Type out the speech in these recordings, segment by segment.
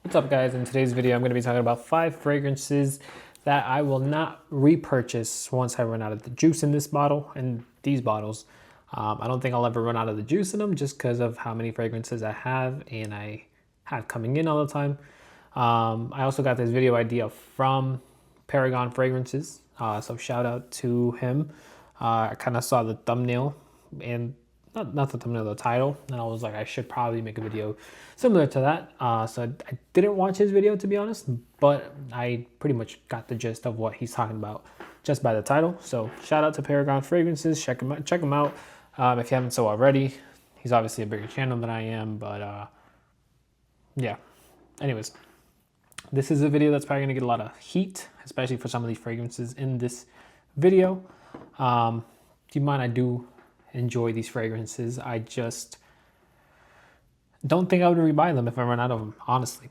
What's up, guys? In today's video, I'm going to be talking about 5 fragrances that I will not repurchase once I run out of the juice in this bottle and these bottles. I don't think I'll ever run out of the juice in them just because of how many fragrances I have and I have coming in all the time. I also got this video idea from Paragon Fragrances, so shout out to him. I kind of saw the thumbnail and not the thumbnail, the title, and I was like, I should probably make a video similar to that. So I didn't watch his video, to be honest, but I pretty much got the gist of what he's talking about just by the title. So shout out to Paragon Fragrances. Check him out if you haven't so already. He's obviously a bigger channel than I am, but yeah. Anyways, this is a video that's probably gonna get a lot of heat, especially for some of these fragrances in this video. Keep in mind, I do enjoy these fragrances. I just don't think I would rebuy them if I run out of them, honestly.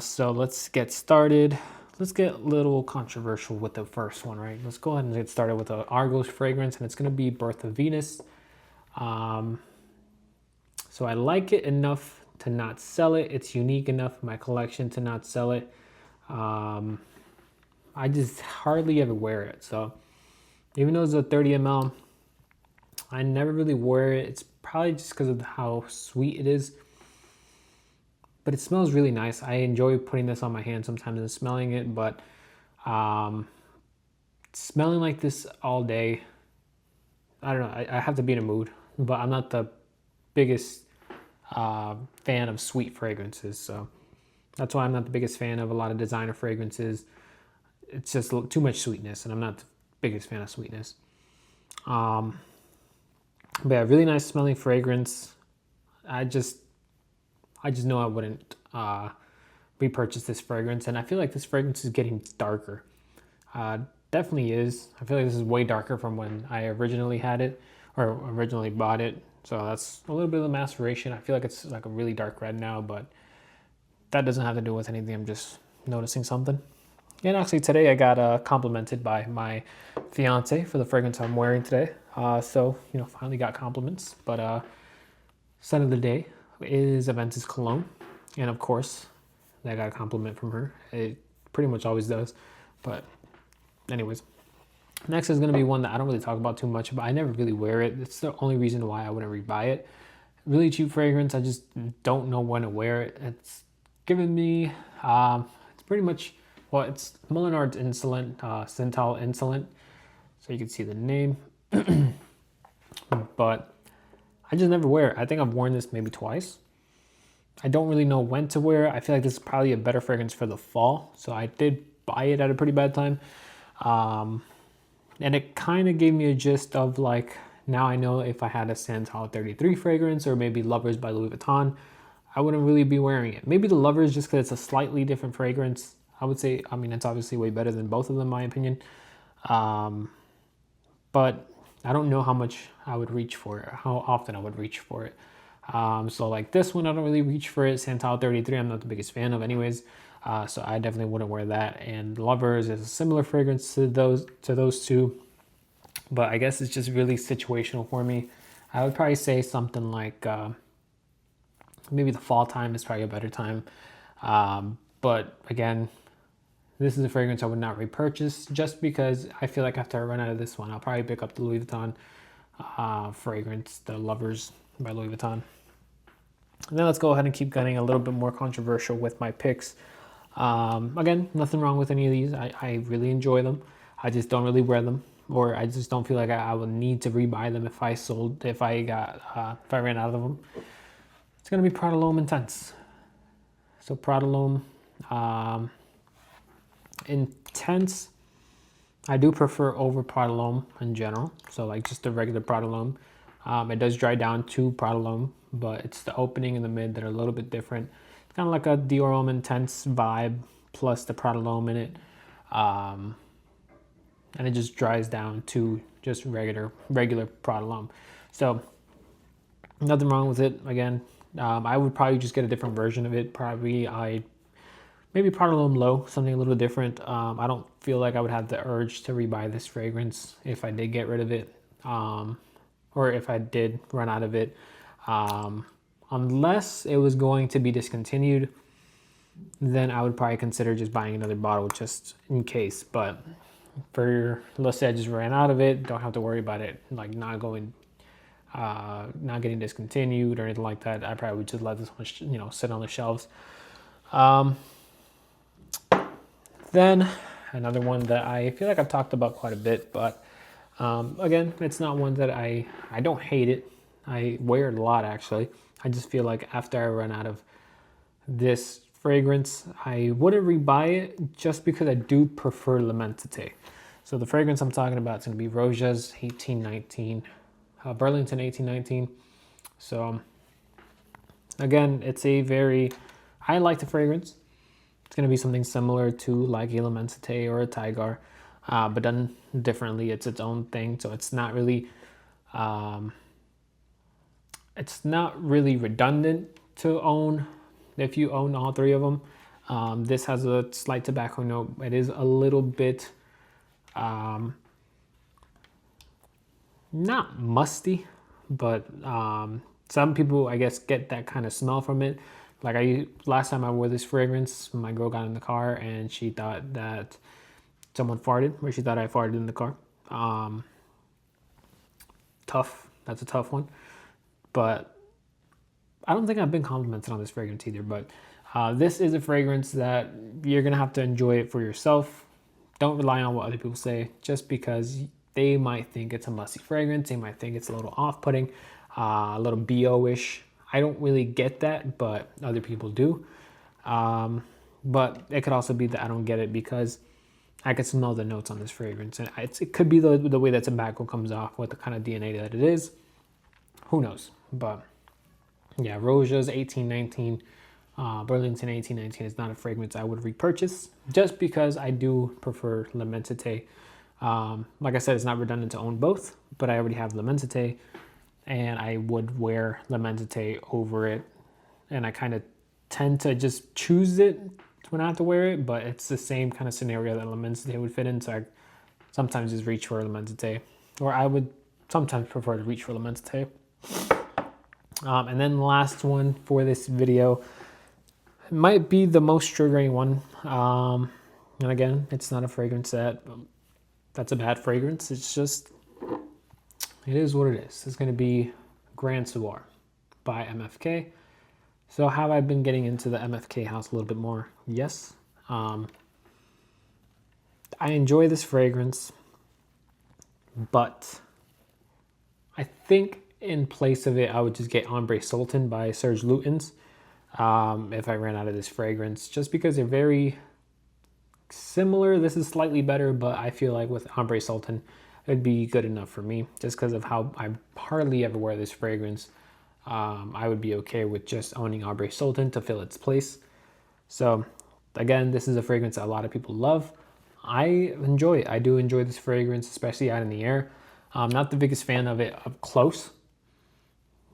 So let's get started. Let's get a little controversial with the first one, right? Let's go ahead and get started with an Argos fragrance, and it's going to be Birth of Venus. So I like it enough to not sell it. It's unique enough in my collection to not sell it. I just hardly ever wear it. So even though it's a 30 ml, I never really wear it. It's probably just because of how sweet it is. But it smells really nice. I enjoy putting this on my hand sometimes and smelling it. But smelling like this all day, I don't know. I have to be in a mood. But I'm not the biggest fan of sweet fragrances. So that's why I'm not the biggest fan of a lot of designer fragrances. It's just too much sweetness. And I'm not the biggest fan of sweetness. But yeah, really nice smelling fragrance. I just know I wouldn't repurchase this fragrance, and I feel like this fragrance is getting darker. Definitely is. I feel like this is way darker from when I originally had it or originally bought it. So that's a little bit of the maceration. I feel like it's like a really dark red now, but that doesn't have to do with anything. I'm just noticing something. And actually today I got complimented by my fiance for the fragrance I'm wearing today. So, finally got compliments. But scent of the day is Aventus Cologne. And of course, I got a compliment from her. It pretty much always does. But anyways, next is going to be one that I don't really talk about too much, but I never really wear it. It's the only reason why I wouldn't rebuy it. Really cheap fragrance. I just don't know when to wear it. It's given me, it's pretty much, well, it's Mullenards Insulin, Cental Insulin. So you can see the name. But I just never wear it. I think I've worn this maybe twice. I don't really know when to wear it. I feel like this is probably a better fragrance for the fall. So I did buy it at a pretty bad time. And it kind of gave me a gist of like, now I know if I had a Cental 33 fragrance or maybe Lovers by Louis Vuitton, I wouldn't really be wearing it. Maybe the Lovers just because it's a slightly different fragrance. I would say, it's obviously way better than both of them, in my opinion. But I don't know how much I would reach for it, how often I would reach for it. So like this one, I don't really reach for it. Cental 33, I'm not the biggest fan of anyways. So I definitely wouldn't wear that. And Lovers is a similar fragrance to those two. But I guess it's just really situational for me. I would probably say something like maybe the fall time is probably a better time. But again, this is a fragrance I would not repurchase just because I feel like after I run out of this one, I'll probably pick up the Louis Vuitton fragrance, the Lovers by Louis Vuitton. And then let's go ahead and keep getting a little bit more controversial with my picks. Again, nothing wrong with any of these. I really enjoy them. I just don't really wear them, or I just don't feel like I would need to rebuy them if I ran out of them. It's gonna be Pralom Intense. So Pralom Intense, I do prefer over Pralom in general. So like just the regular Pralom. It does dry down to Pralom, but it's the opening and the mid that are a little bit different. It's kind of like a Dior Intense vibe plus the Pralom in it. And it just dries down to just regular Pralom. So nothing wrong with it. Again, I would probably just get a different version of it. Maybe Pralom Low, something a little different. I don't feel like I would have the urge to rebuy this fragrance if I did get rid of it, or if I did run out of it. unless it was going to be discontinued. then I would probably consider just buying another bottle just in case. But for, let's say I just ran out of it, don't have to worry about it like not getting discontinued or anything like that. I probably would just let this one, sit on the shelves. Then another one that I feel like I've talked about quite a bit, but again, it's not one that I don't hate it. I wear it a lot actually. I just feel like after I run out of this fragrance, I wouldn't rebuy it just because I do prefer La Mentite. So the fragrance I'm talking about is going to be Rochas 1819, Burlington 1819. So again, I like the fragrance. It's going to be something similar to like a La Mentite or a Tigar, but done differently. It's its own thing. So it's not really redundant to own if you own all three of them. This has a slight tobacco note. It is a little bit not musty, but some people, I guess, get that kind of smell from it. Like last time I wore this fragrance, my girl got in the car and she thought that someone farted, or she thought I farted in the car. Tough. That's a tough one. But I don't think I've been complimented on this fragrance either, but this is a fragrance that you're going to have to enjoy it for yourself. Don't rely on what other people say just because they might think it's a musty fragrance. They might think it's a little off-putting, a little BO-ish. I don't really get that, but other people do. But it could also be that I don't get it because I can smell the notes on this fragrance. And it could be the way that tobacco comes off with the kind of DNA that it is. Who knows? But yeah, Rochas 1819, Burlington 1819 is not a fragrance I would repurchase just because I do prefer La Mentite. Like I said, it's not redundant to own both, but I already have La Mentite and I would wear La Mentite over it. And I kind of tend to just choose it when I have to wear it, but it's the same kind of scenario that La Mentite would fit in. So I sometimes just reach for La Mentite, or I would sometimes prefer to reach for La Mentite. And then the last one for this video might be the most triggering one. And again, it's not a fragrance that's a bad fragrance. It's just, it is what it is. It's going to be Grand Sar by MFK. So have I been getting into the MFK house a little bit more? Yes. I enjoy this fragrance, but I think in place of it, I would just get Ombre Sultan by Serge Lutens if I ran out of this fragrance, just because they're very similar. This is slightly better, but I feel like with Ombre Sultan, it'd be good enough for me just because of how I hardly ever wear this fragrance. I would be okay with just owning Ombre Sultan to fill its place. So again, this is a fragrance that a lot of people love. I enjoy it. I do enjoy this fragrance, especially out in the air. I'm not the biggest fan of it up close,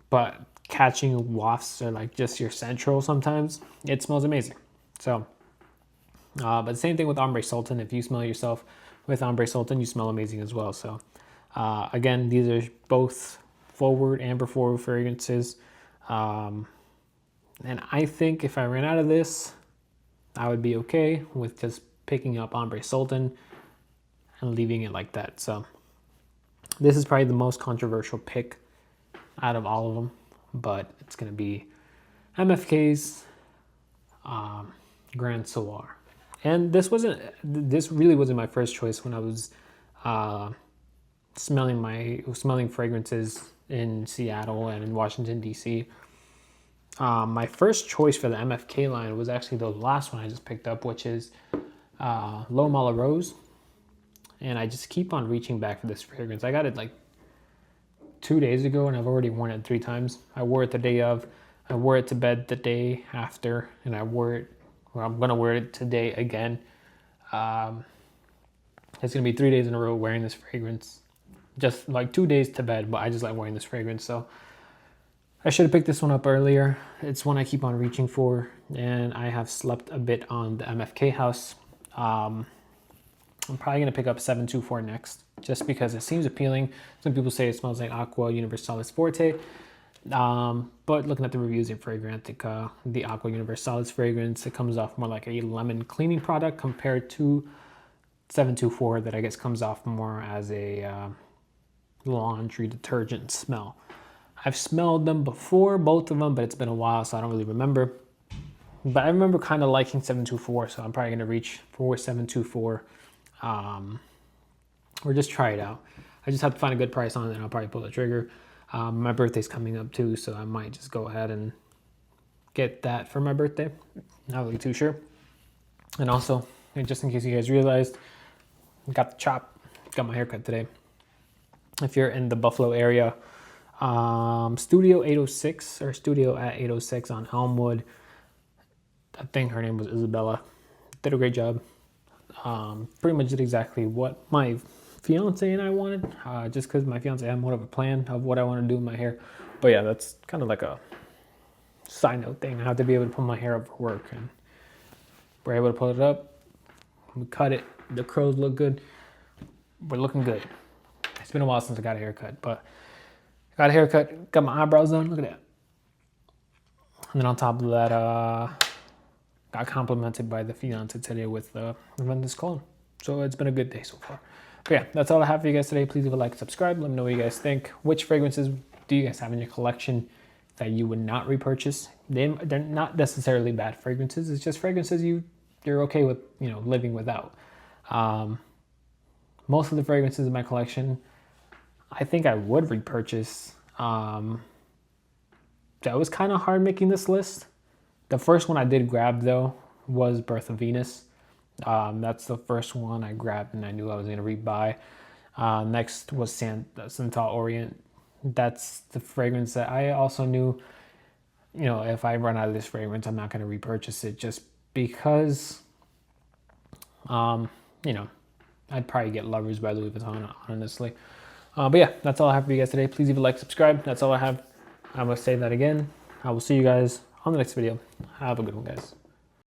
but catching wafts or like just your central sometimes, it smells amazing. So, but the same thing with Ombre Sultan. If you smell yourself with Ombre Sultan, you smell amazing as well. So again, these are both forward amber forward fragrances. And I think if I ran out of this, I would be okay with just picking up Ombre Sultan and leaving it like that. So this is probably the most controversial pick out of all of them, but it's going to be MFK's Grand Sar. And this really wasn't my first choice when I was smelling fragrances in Seattle and in Washington, D.C. My first choice for the MFK line was actually the last one I just picked up, which is L'Homme à la Rose. And I just keep on reaching back for this fragrance. I got it like 2 days ago and I've already worn it 3 times. I wore it the day of, I wore it to bed the day after, and I'm going to wear it today again. It's going to be 3 days in a row wearing this fragrance. Just like 2 days to bed, but I just like wearing this fragrance. So I should have picked this one up earlier. It's one I keep on reaching for, and I have slept a bit on the MFK house. I'm probably going to pick up 724 next, just because it seems appealing. Some people say it smells like Aqua Universalis Forte. But looking at the reviews in Fragrantica, the Aqua Universe Solids fragrance, it comes off more like a lemon cleaning product compared to 724 that I guess comes off more as a laundry detergent smell. I've smelled them before, both of them, but it's been a while, so I don't really remember. But I remember kind of liking 724, so I'm probably going to reach for 724 or just try it out. I just have to find a good price on it, and I'll probably pull the trigger. My birthday's coming up too, so I might just go ahead and get that for my birthday. Not really too sure. And also, just in case you guys realized, got the chop, got my haircut today. If you're in the Buffalo area, Studio 806 or Studio at 806 on Elmwood, I think her name was Isabella, did a great job. Pretty much did exactly what my fiance and I wanted, just because my fiance had more of a plan of what I want to do with my hair. But yeah, that's kind of like a side note thing. I have to be able to pull my hair up for work, and we're able to pull it up. We cut it. The curls look good. We're looking good. It's been a while since I got a haircut, but I got a haircut, got my eyebrows done. Look at that. And then on top of that, got complimented by the fiance today with this cologne. So it's been a good day so far. But yeah, that's all I have for you guys today. Please leave a like, subscribe. Let me know what you guys think. Which fragrances do you guys have in your collection that you would not repurchase? They're not necessarily bad fragrances. It's just fragrances you're okay with, living without. Most of the fragrances in my collection, I think I would repurchase. That was kind of hard making this list. The first one I did grab though was Birth of Venus. That's the first one I grabbed and I knew I was going to rebuy. Next was Cental Orient. That's the fragrance that I also knew, if I run out of this fragrance, I'm not going to repurchase it just because, I'd probably get Lovers by Louis Vuitton, honestly. But yeah, that's all I have for you guys today. Please leave a like, subscribe. That's all I have. I'm going to say that again. I will see you guys on the next video. Have a good one, guys.